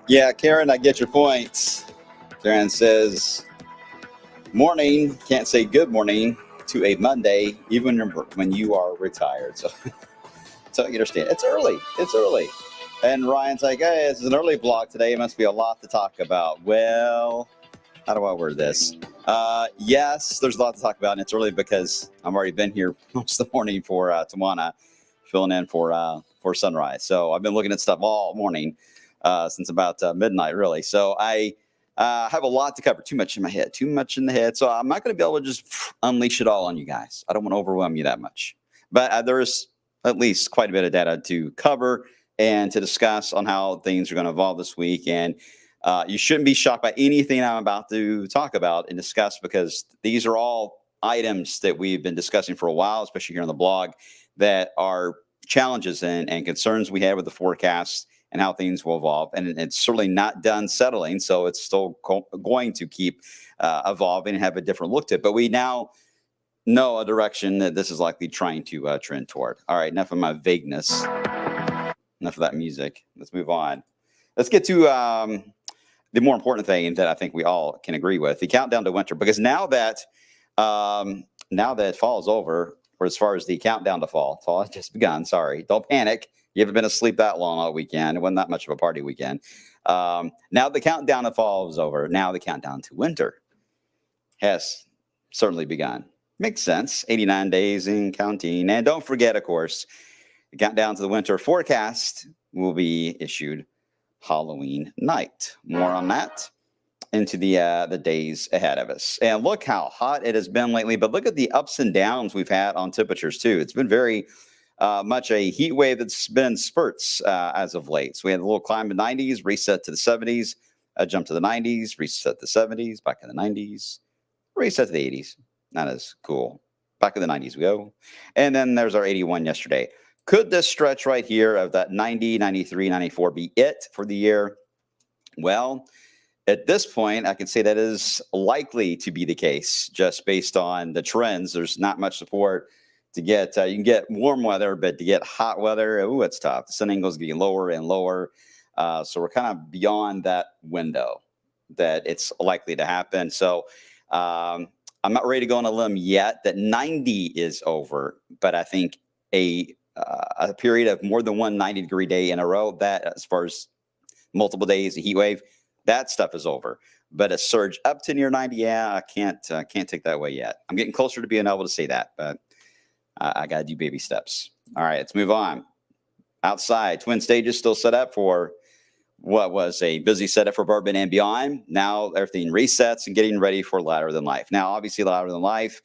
Yeah, Karen, I get your points. Karen says, morning, can't say good morning to a Monday, even when you are retired. So you understand, it's early. It's early. And Ryan's like, hey, this is an early block today. It must be a lot to talk about. Well, how do I word this? Yes, there's a lot to talk about, and it's early because I've already been here most of the morning for Tawana, filling in for sunrise. So I've been looking at stuff all morning since about midnight, really. So I have a lot to cover. Too much in my head, too much in the head. So I'm not going to be able to just unleash it all on you guys. I don't want to overwhelm you that much. But there's at least quite a bit of data to cover and to discuss on how things are going to evolve this week. And you shouldn't be shocked by anything I'm about to talk about and discuss, because these are all items that we've been discussing for a while, especially here on the blog, that are challenges and concerns we have with the forecast and how things will evolve. And it's certainly not done settling, so it's still going to keep evolving and have a different look to it. But we now know a direction that this is likely trying to trend toward. All right, enough of my vagueness. Enough of that music. Let's move on. Let's get to the more important thing that I think we all can agree with: the countdown to winter. Because now that fall is over, or as far as the countdown to fall has just begun. Sorry, don't panic. You haven't been asleep that long all weekend. It wasn't that much of a party weekend. Now the countdown to fall is over. Now the countdown to winter has certainly begun. Makes sense. 89 days and counting. And don't forget, of course, the countdown to the winter forecast will be issued Halloween night. More on that into the days ahead of us. And look how hot it has been lately, but look at the ups and downs we've had on temperatures too. It's been very much a heat wave that's been in spurts as of late. So we had a little climb in the 90s, reset to the 70s, a jump to the 90s, reset to the 70s, back in the 90s, reset to the 80s. Not as cool. Back in the 90s we go. And then there's our 81 yesterday. Could this stretch right here of that 90, 93, 94 be it for the year? Well, at this point, I can say that is likely to be the case, just based on the trends. There's not much support to get. You can get warm weather, but to get hot weather, it's tough. The sun angle is getting lower and lower. So we're kind of beyond that window that it's likely to happen. So I'm not ready to go on a limb yet that 90 is over, but I think a period of more than one 90-degree day in a row, that as far as multiple days, a heat wave, that stuff is over. But a surge up to near 90, I can't take that away yet. I'm getting closer to being able to say that, but I got to do baby steps. All right, let's move on. Outside, Twin Stages still set up for what was a busy setup for Bourbon and beyond. Now everything resets and getting ready for Louder Than Life. Now, obviously, Louder Than Life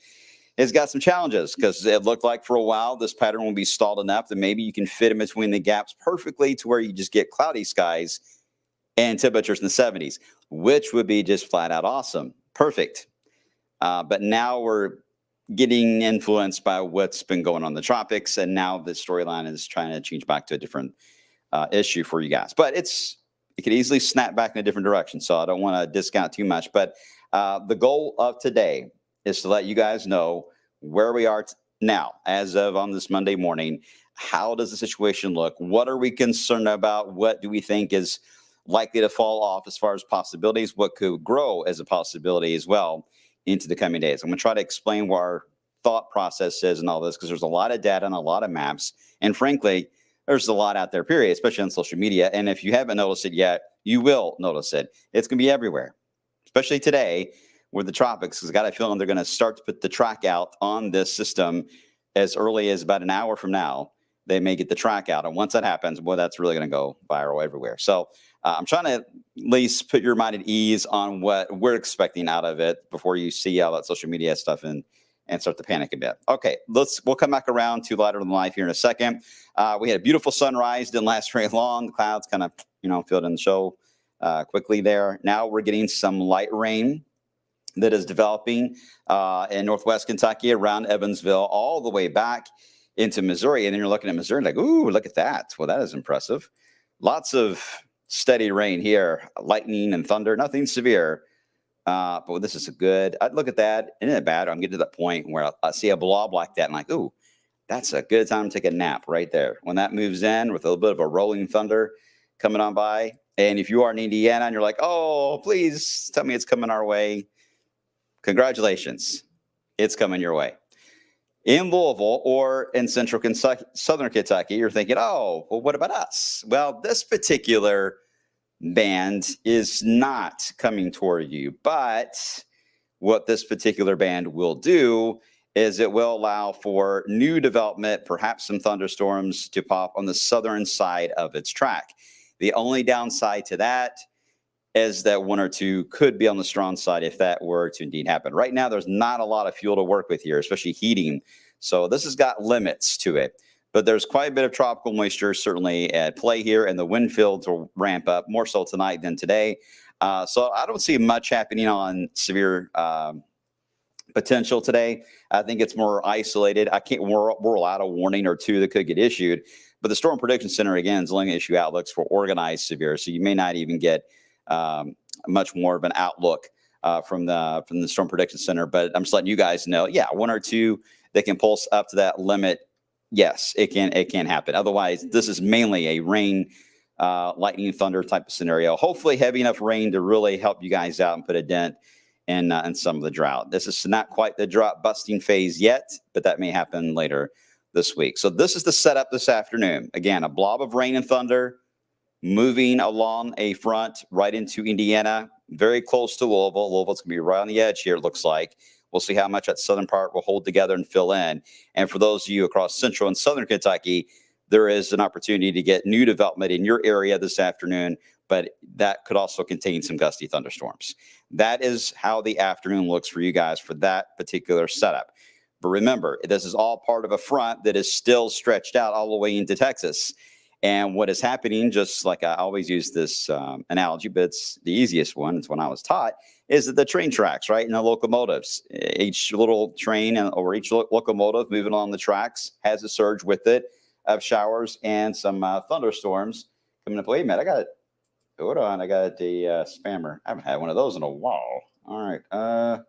has got some challenges, because it looked like for a while this pattern will be stalled enough that maybe you can fit in between the gaps perfectly to where you just get cloudy skies and temperatures in the 70s, which would be just flat out awesome. Perfect. But now we're getting influenced by what's been going on in the tropics, and now the storyline is trying to change back to a different issue for you guys. But it could easily snap back in a different direction, so I don't want to discount too much. But the goal of today is to let you guys know where we are now, as of on this Monday morning. How does the situation look? What are we concerned about? What do we think is likely to fall off as far as possibilities? What could grow as a possibility as well into the coming days? I'm going to try to explain what our thought process is and all this, because there's a lot of data and a lot of maps. And frankly, there's a lot out there, period, especially on social media. And if you haven't noticed it yet, you will notice it. It's going to be everywhere, especially today with the tropics, because I got a feeling they're going to start to put the track out on this system as early as about an hour from now. They may get the track out. And once that happens, boy, that's really going to go viral everywhere. So I'm trying to at least put your mind at ease on what we're expecting out of it before you see all that social media stuff and start to panic a bit. Okay, we'll come back around to Louder Than Life here in a second. We had a beautiful sunrise, didn't last very long. The clouds kind of, filled in the show quickly there. Now we're getting some light rain that is developing in northwest Kentucky around Evansville, all the way back into Missouri. And then you're looking at Missouri like, ooh, look at that. Well, that is impressive. Lots of steady rain here, lightning and thunder, nothing severe. But this is a good, I'd look at that. Isn't it bad? I'm getting to that point where I see a blob like that and like, ooh, that's a good time to take a nap right there. When that moves in with a little bit of a rolling thunder coming on by, And if you are in Indiana and you're like, oh, please tell me it's coming our way, congratulations. It's coming your way. In Louisville or in central Kentucky, southern Kentucky, you're thinking, oh, well, what about us? Well, this particular band is not coming toward you, but what this particular band will do is it will allow for new development, perhaps some thunderstorms to pop on the southern side of its track. The only downside to that is that one or two could be on the strong side if that were to indeed happen. Right now, there's not a lot of fuel to work with here, especially heating. So this has got limits to it. But there's quite a bit of tropical moisture certainly at play here, and the wind fields will ramp up more so tonight than today. So I don't see much happening on severe potential today. I think it's more isolated. I can't rule out a warning or two that could get issued. But the Storm Prediction Center, again, is only issue outlooks for organized severe. So you may not even get much more of an outlook from the Storm Prediction Center. But I'm just letting you guys know, yeah, one or two that can pulse up to that limit. Yes, it can happen. Otherwise, this is mainly a rain, lightning, thunder type of scenario. Hopefully, heavy enough rain to really help you guys out and put a dent in some of the drought. This is not quite the drought busting phase yet, but that may happen later this week. So this is the setup this afternoon. Again, a blob of rain and thunder moving along a front right into Indiana, very close to Louisville. Louisville's going to be right on the edge here, it looks like. We'll see how much that southern part will hold together and fill in. And for those of you across central and southern Kentucky, there is an opportunity to get new development in your area this afternoon, but that could also contain some gusty thunderstorms. That is how the afternoon looks for you guys for that particular setup. But remember, this is all part of a front that is still stretched out all the way into Texas. And what is happening, just like I always use this analogy, but it's the easiest one, it's when I was taught, is that the train tracks, right, and the locomotives. Each little train or each locomotive moving along the tracks has a surge with it of showers and some thunderstorms coming up. Wait a minute, hold on, I got the spammer. I haven't had one of those in a while. All right,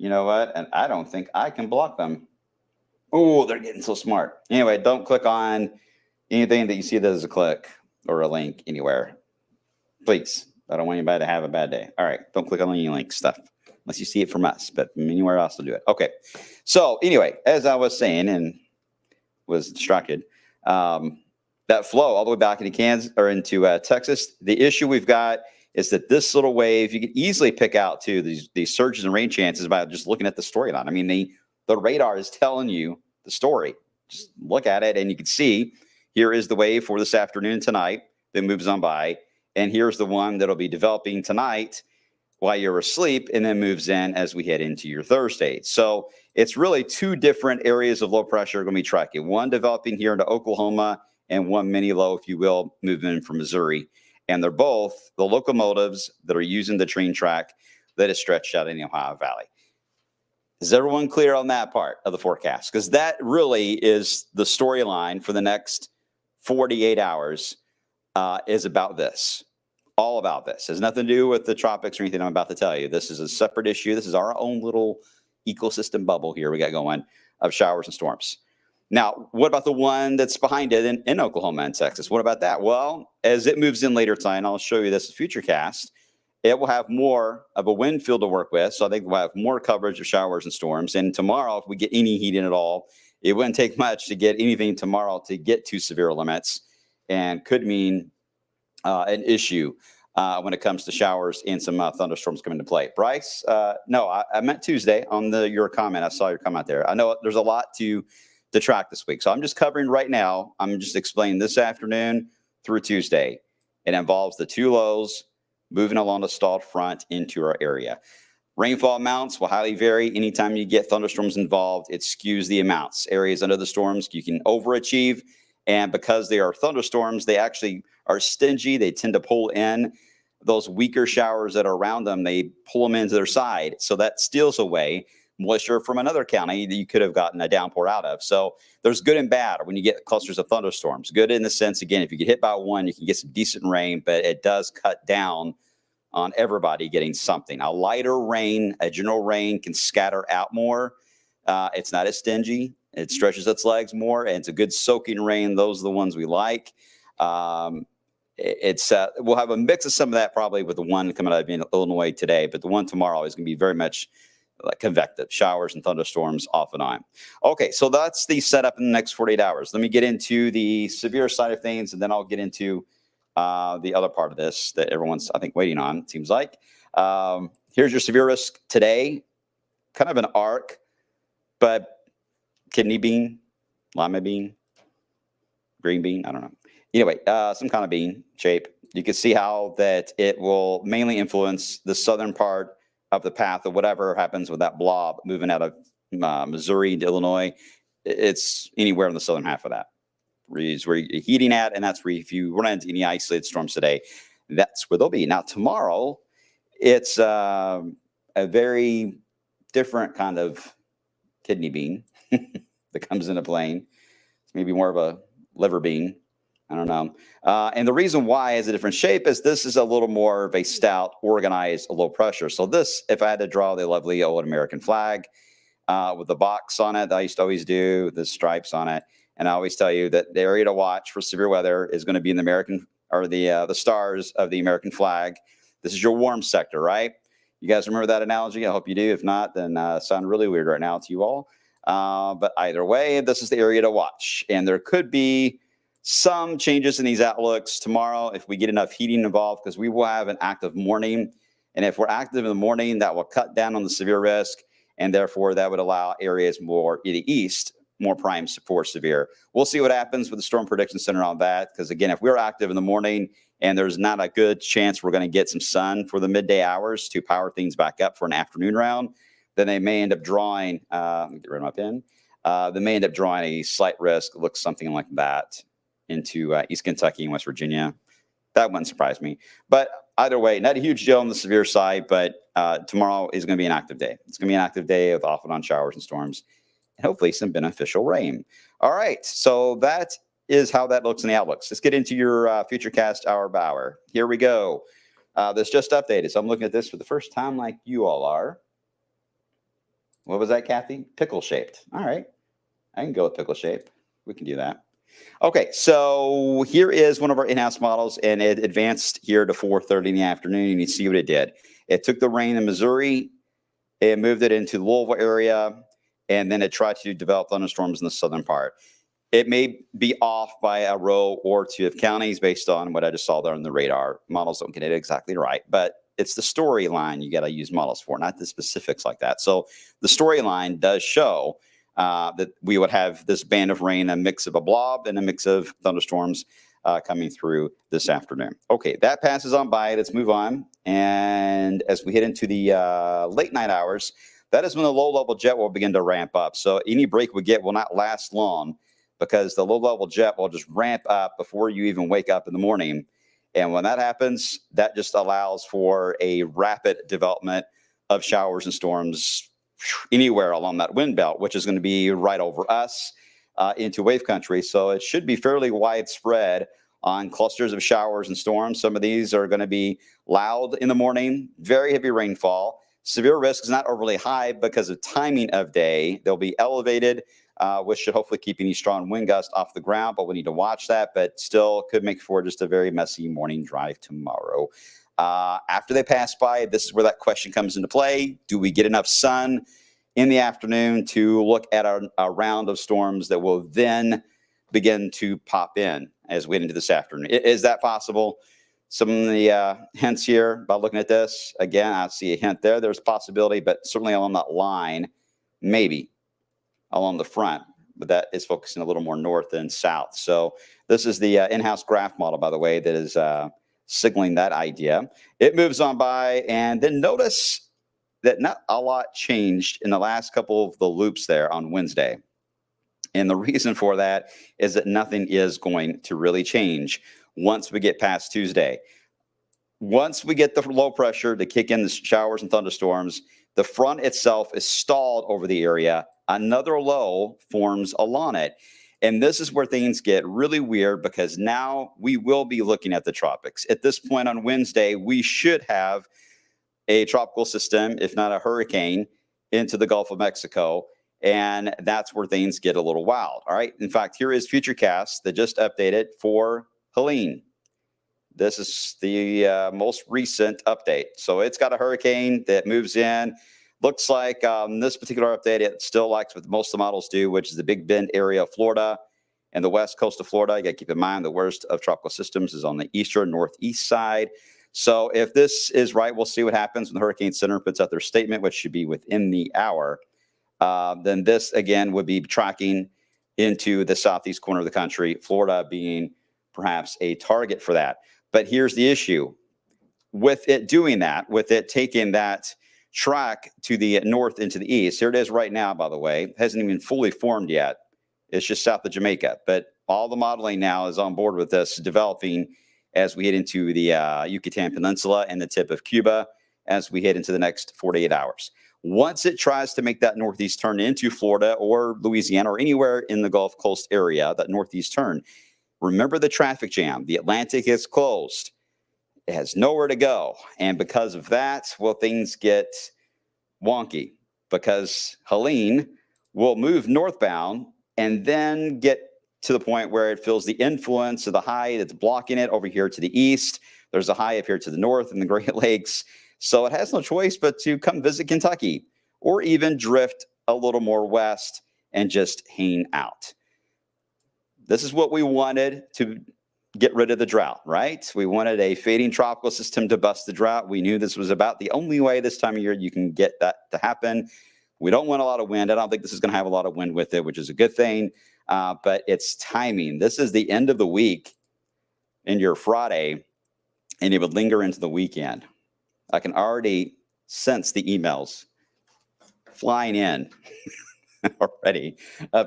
you know what? And I don't think I can block them. Oh, they're getting so smart. Anyway, don't click on anything that you see that is a click or a link anywhere. Please. I don't want anybody to have a bad day. All right. Don't click on any link stuff unless you see it from us, but from anywhere else to do it. Okay. So anyway, as I was saying and was distracted, that flow all the way back into Kansas or into Texas, the issue we've got is that this little wave, you can easily pick out too these surges and rain chances by just looking at the storyline. I mean, the radar is telling you the story. Just look at it and you can see here is the wave for this afternoon tonight that moves on by. And here's the one that'll be developing tonight while you're asleep and then moves in as we head into your Thursday. So it's really two different areas of low pressure going to be tracking. One developing here into Oklahoma and one mini low, if you will, moving in from Missouri. And they're both the locomotives that are using the train track that is stretched out in the Ohio Valley. Is everyone clear on that part of the forecast? Because that really is the storyline for the next 48 hours is about this. All about this. It has nothing to do with the tropics or anything I'm about to tell you. This is a separate issue. This is our own little ecosystem bubble here we got going of showers and storms. Now, what about the one that's behind it in Oklahoma and Texas? What about that? Well, as it moves in later tonight, I'll show you this Futurecast. It will have more of a wind field to work with. So I think we'll have more coverage of showers and storms. And tomorrow, if we get any heat in at all, it wouldn't take much to get anything tomorrow to get to severe limits and could mean an issue when it comes to showers and some thunderstorms come into play. Bryce, no, I meant Tuesday on your comment. I saw your comment there. I know there's a lot to track this week. So I'm just covering right now. I'm just explaining this afternoon through Tuesday. It involves the two lows moving along the stalled front into our area. Rainfall amounts will highly vary. Anytime you get thunderstorms involved, it skews the amounts. Areas under the storms, you can overachieve. And because they are thunderstorms, they actually are stingy. They tend to pull in those weaker showers that are around them. They pull them into their side. So that steals away moisture from another county that you could have gotten a downpour out of. So there's good and bad when you get clusters of thunderstorms. Good in the sense, again, if you get hit by one, you can get some decent rain, but it does cut down on everybody getting something. A lighter rain, a general rain can scatter out more. It's not as stingy. It stretches its legs more, and it's a good soaking rain. Those are the ones we like. It's we'll have a mix of some of that probably with the one coming out of Illinois today, but the one tomorrow is going to be very much like convective showers and thunderstorms off and on. Okay, so that's the setup in the next 48 hours. Let me get into the severe side of things, and then I'll get into the other part of this that everyone's, I think, waiting on, it seems like. Here's your severe risk today, kind of an arc, but kidney bean, lima bean, green bean, I don't know. Anyway, some kind of bean shape. You can see how that it will mainly influence the southern part of the path of whatever happens with that blob moving out of Missouri to Illinois. It's anywhere in the southern half of that. Is where you're heating at, and that's where if you run into any isolated storms today, that's where they'll be. Now tomorrow, it's a very different kind of kidney bean that comes in a plane. It's maybe more of a liver bean. I don't know. And the reason why is a different shape is this is a little more of a stout, organized, low pressure. So this, if I had to draw the lovely old American flag with the box on it that I used to always do, the stripes on it, and I always tell you that the area to watch for severe weather is going to be in the American or the stars of the American flag. This is your warm sector, right? You guys remember that analogy? I hope you do. If not, then sound really weird right now to you all. But either way, this is the area to watch, and there could be some changes in these outlooks tomorrow if we get enough heating involved, because we will have an active morning. And if we're active in the morning, that will cut down on the severe risk. And therefore, that would allow areas more in the east, more prime for severe. We'll see what happens with the Storm Prediction Center on that. Because again, if we're active in the morning and there's not a good chance we're going to get some sun for the midday hours to power things back up for an afternoon round, then they may end up drawing, let me get rid of my pen. They may end up drawing a slight risk, looks something like that, into East Kentucky and West Virginia. That wouldn't surprise me. But either way, not a huge deal on the severe side, but tomorrow is going to be an active day. It's going to be an active day with off and on showers and storms, and hopefully some beneficial rain. All right, so that is how that looks in the outlooks. Let's get into your Futurecast hour by hour. Here we go. This just updated, so I'm looking at this for the first time like you all are. What was that, Kathy? Pickle shaped. All right, I can go with pickle shape. We can do that. Okay, so here is one of our in-house models, and it advanced here to 4:30 in the afternoon, and you see what it did. It took the rain in Missouri, it moved it into the Louisville area, and then it tried to develop thunderstorms in the southern part. It may be off by a row or two of counties based on what I just saw there on the radar. Models don't get it exactly right, but it's the storyline you got to use models for, not the specifics like that. So the storyline does show that we would have this band of rain, a mix of a blob and a mix of thunderstorms coming through this afternoon. Okay, that passes on by. Let's move on. And as we head into the late night hours, that is when the low-level jet will begin to ramp up. So any break we get will not last long because the low-level jet will just ramp up before you even wake up in the morning. And when that happens, that just allows for a rapid development of showers and storms anywhere along that wind belt, which is going to be right over us into wave country. So it should be fairly widespread on clusters of showers and storms. Some of these are going to be loud in the morning, very heavy rainfall. Severe risk is not overly high because of timing of day. They'll be elevated, which should hopefully keep any strong wind gust off the ground, but we need to watch that, but still could make for just a very messy morning drive tomorrow. After they pass by, this is where that question comes into play. Do we get enough sun in the afternoon to look at a round of storms that will then begin to pop in as we get into this afternoon? Is that possible? Some of the hints here by looking at this, again, I see a hint there. There's a possibility, but certainly along that line, maybe along the front, but that is focusing a little more north than south. So this is the in-house graph model, by the way, that is signaling that idea. It moves on by, and then notice that not a lot changed in the last couple of the loops there on Wednesday. And the reason for that is that nothing is going to really change once we get past Tuesday. Once we get the low pressure to kick in the showers and thunderstorms, the front itself is stalled over the area. Another low forms along it. And this is where things get really weird because now we will be looking at the tropics. At this point on Wednesday, we should have a tropical system, if not a hurricane, into the Gulf of Mexico. And that's where things get a little wild. All right. In fact, here is Futurecast that just updated for Helene. This is the most recent update. So it's got a hurricane that moves in. Looks like this particular update, it still likes what most of the models do, which is the Big Bend area of Florida and the west coast of Florida. You got to keep in mind the worst of tropical systems is on the eastern northeast side. So if this is right, we'll see what happens when the Hurricane Center puts out their statement, which should be within the hour. Then this, again, would be tracking into the southeast corner of the country, Florida being perhaps a target for that. But here's the issue. With it doing that, with it taking that track to the north into the east, here it is right now, by the way, hasn't even fully formed yet. It's just south of Jamaica. But all the modeling now is on board with this, developing as we head into the Yucatan Peninsula and the tip of Cuba as we head into the next 48 hours. Once it tries to make that northeast turn into Florida or Louisiana or anywhere in the Gulf Coast area, that northeast turn, remember the traffic jam. The Atlantic is closed. It has nowhere to go. And because of that, well, things get wonky because Helene will move northbound and then get to the point where it feels the influence of the high that's blocking it over here to the east. There's a high up here to the north in the Great Lakes. So it has no choice but to come visit Kentucky or even drift a little more west and just hang out. This is what we wanted to get rid of the drought, right? We wanted a fading tropical system to bust the drought. We knew this was about the only way this time of year you can get that to happen. We don't want a lot of wind. I don't think this is going to have a lot of wind with it, which is a good thing. But it's timing. This is the end of the week in your Friday, and it would linger into the weekend. I can already sense the emails flying in already.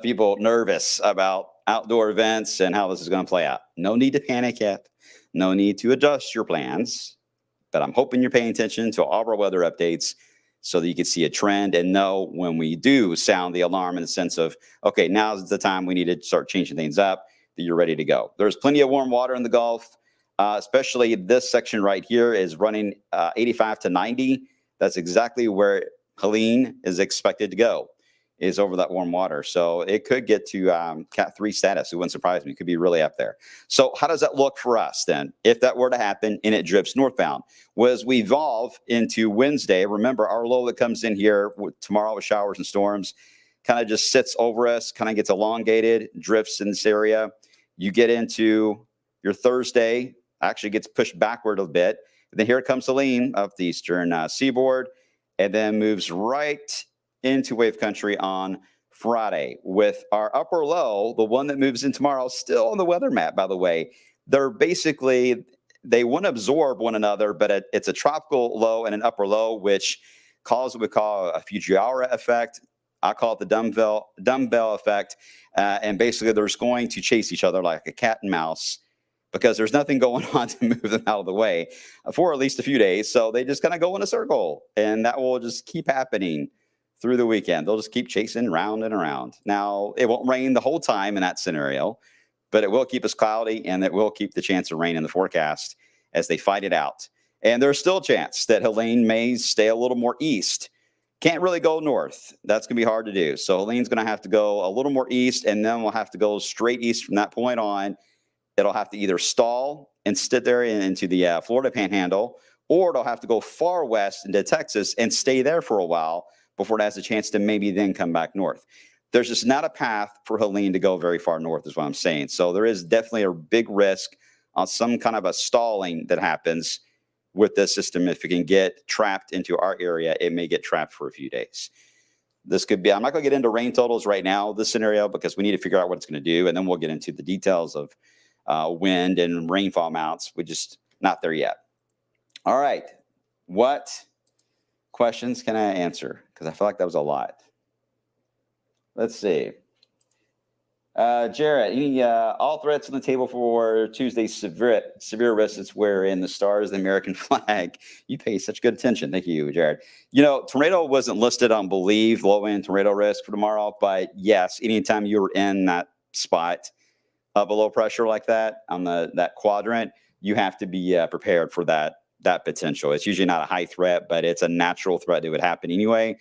People nervous about outdoor events and how this is going to play out. No need to panic yet. No need to adjust your plans. But I'm hoping you're paying attention to all of our weather updates so that you can see a trend and know when we do sound the alarm in the sense of, okay, now's the time we need to start changing things up, that you're ready to go. There's plenty of warm water in the Gulf, especially this section right here is running 85 to 90. That's exactly where Helene is expected to go, is over that warm water. So it could get to Cat 3 status. It wouldn't surprise me. It could be really up there. So how does that look for us then, if that were to happen and it drifts northbound? Well, as we evolve into Wednesday, remember our low that comes in here tomorrow with showers and storms kind of just sits over us, kind of gets elongated, drifts in this area. You get into your Thursday, actually gets pushed backward a bit. And then here comes Helene up the eastern seaboard and then moves right into wave country on Friday with our upper low, the one that moves in tomorrow, still on the weather map, by the way. They're basically, they want to absorb one another, but it's a tropical low and an upper low, which causes what we call a Fujiwara effect. I call it the dumbbell effect. And basically, they're just going to chase each other like a cat and mouse because there's nothing going on to move them out of the way for at least a few days. So they just kind of go in a circle, and that will just keep happening through the weekend. They'll just keep chasing round and around. Now, it won't rain the whole time in that scenario, but it will keep us cloudy, and it will keep the chance of rain in the forecast as they fight it out. And there's still a chance that Helene may stay a little more east. Can't really go north. That's going to be hard to do. So Helene's going to have to go a little more east, and then we'll have to go straight east from that point on. It'll have to either stall and sit there into the Florida Panhandle, or it'll have to go far west into Texas and stay there for a while before it has a chance to maybe then come back north. There's just not a path for Helene to go very far north is what I'm saying. So there is definitely a big risk on some kind of a stalling that happens with this system. If it can get trapped into our area, it may get trapped for a few days. This could be, I'm not going to get into rain totals right now, this scenario, because we need to figure out what it's going to do. And then we'll get into the details of wind and rainfall amounts. We're just not there yet. All right. What questions can I answer? Because I feel like that was a lot. Let's see. Jarrett, all threats on the table for Tuesday's severe risks were in the stars, the American flag. You pay such good attention. Thank you, Jared. Tornado wasn't listed on Believe, low-end tornado risk for tomorrow, but yes, anytime you were in that spot of a low pressure like that on that quadrant, you have to be prepared for that potential. It's usually not a high threat, but it's a natural threat that would happen anyway.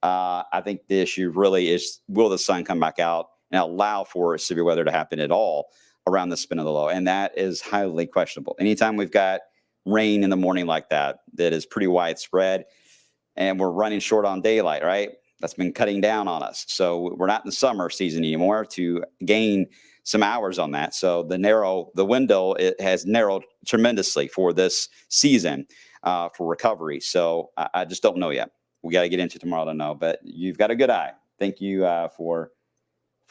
I think the issue really is, will the sun come back out and allow for severe weather to happen at all around the spin of the low, and that is highly questionable. Anytime we've got rain in the morning like that, that is pretty widespread, and we're running short on daylight, right? That's been cutting down on us. So we're not in the summer season anymore to gain some hours on that. So the window, it has narrowed tremendously for this season for recovery. So I just don't know yet. We got to get into tomorrow to know, but you've got a good eye. Thank you for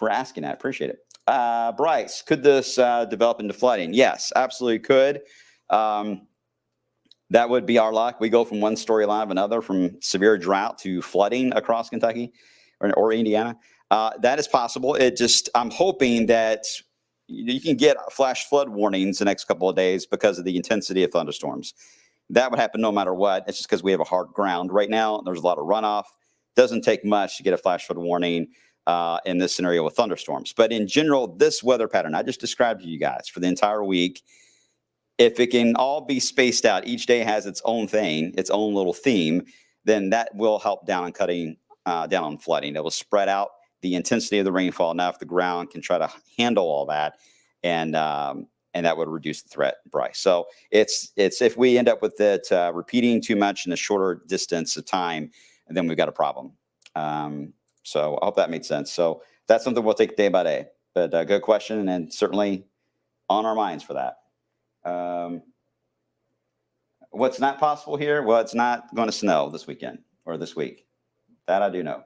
asking that. Appreciate it. Bryce, could this develop into flooding? Yes, absolutely could. That would be our luck. We go from one storyline of another, from severe drought to flooding across Kentucky or Indiana. That is possible. I'm hoping that you can get flash flood warnings the next couple of days because of the intensity of thunderstorms. That would happen no matter what. It's just because we have a hard ground right now. There's a lot of runoff. Doesn't take much to get a flash flood warning in this scenario with thunderstorms. But in general, this weather pattern I just described to you guys for the entire week, if it can all be spaced out, each day has its own thing, its own little theme, then that will help down on cutting down on flooding. It will spread out the intensity of the rainfall enough the ground can try to handle all that, and that would reduce the threat, Bryce. So it's if we end up with it repeating too much in a shorter distance of time, then we've got a problem. So I hope that made sense. So that's something we'll take day by day. But good question, and certainly on our minds for that. What's not possible here? Well, it's not going to snow this weekend or this week. That I do know.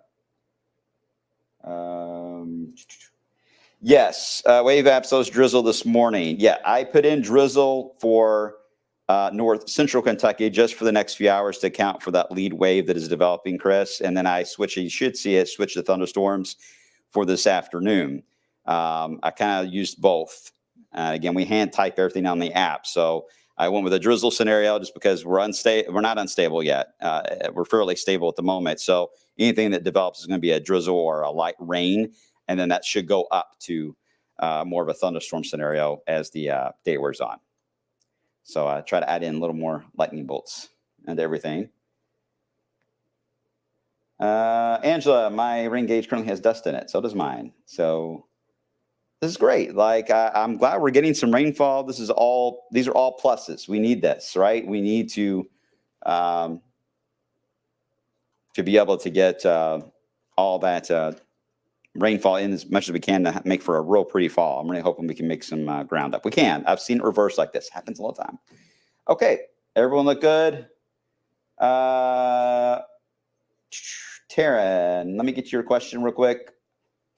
Yes, wave apps, drizzle this morning. Yeah, I put in drizzle for north central Kentucky just for the next few hours to account for that lead wave that is developing, Chris. And then I you should see it switch to thunderstorms for this afternoon. I kind of used both. Again, we hand type everything on the app. So I went with a drizzle scenario just because we're not unstable yet. We're fairly stable at the moment. So anything that develops is going to be a drizzle or a light rain. And then that should go up to more of a thunderstorm scenario as the day wears on. So I try to add in a little more lightning bolts and everything. Angela, my rain gauge currently has dust in it. So does mine. So this is great. Like, I'm glad we're getting some rainfall. These are all pluses. We need this, right? We need to be able to get all that rainfall in as much as we can to make for a real pretty fall. I'm really hoping we can make some ground up. We can. I've seen it reverse like this. Happens all the time. Okay. Everyone look good? Taryn, let me get your question real quick.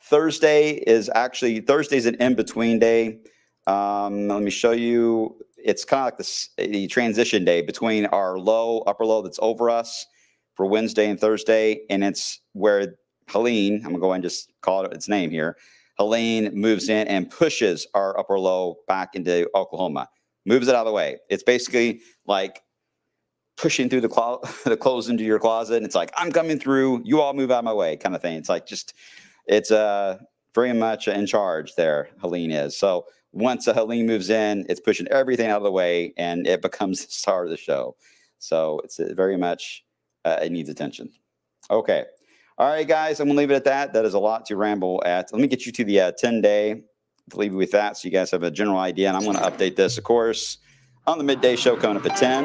Thursday's an in-between day. Let me show you. It's kind of like the transition day between our upper low that's over us for Wednesday and Thursday, and it's where Helene, I'm going to go and just call it its name here, Helene moves in and pushes our upper low back into Oklahoma, moves it out of the way. It's basically like pushing through the clothes into your closet, and it's like, I'm coming through, you all move out of my way kind of thing. It's like it's very much in charge there, Helene is. So once Helene moves in, it's pushing everything out of the way, and it becomes the star of the show. So it's very much, it needs attention. Okay. All right, guys, I'm going to leave it at that. That is a lot to ramble at. Let me get you to the 10-day to leave you with that so you guys have a general idea. And I'm going to update this, of course, on the midday show coming up at 10.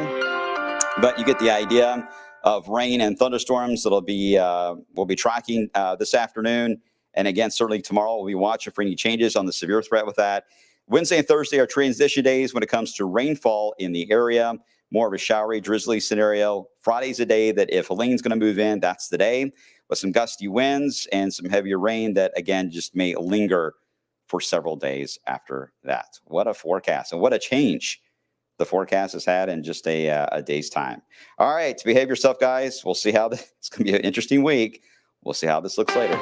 But you get the idea of rain and thunderstorms that'll be we'll be tracking this afternoon. And again, certainly tomorrow we'll be watching for any changes on the severe threat with that. Wednesday and Thursday are transition days when it comes to rainfall in the area. More of a showery, drizzly scenario. Friday's a day that if Helene's going to move in, that's the day, with some gusty winds and some heavier rain that, again, just may linger for several days after that. What a forecast and what a change the forecast has had in just a day's time. All right, behave yourself, guys. We'll see how it's going to be an interesting week. We'll see how this looks later.